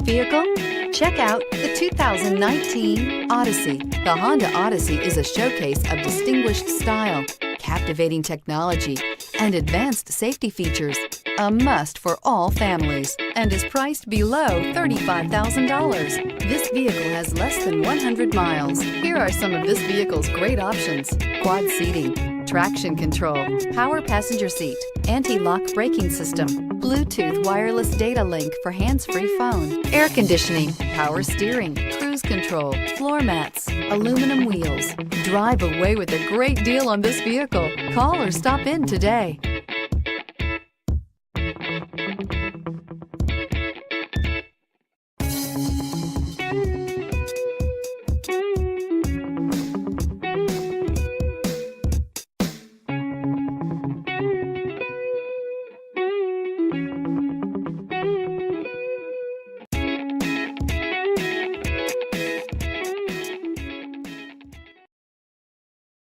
Vehicle? Check out the 2019 Odyssey. The Honda Odyssey is a showcase of distinguished style, captivating technology, and advanced safety features. A must for all families and is priced below $35,000. This vehicle has less than 100 miles. Here are some of this vehicle's great options: quad seating, traction control, power passenger seat, anti-lock braking system, Bluetooth wireless data link for hands-free phone, air conditioning, power steering, cruise control, floor mats, aluminum wheels. Drive away with a great deal on this vehicle. Call or stop in today.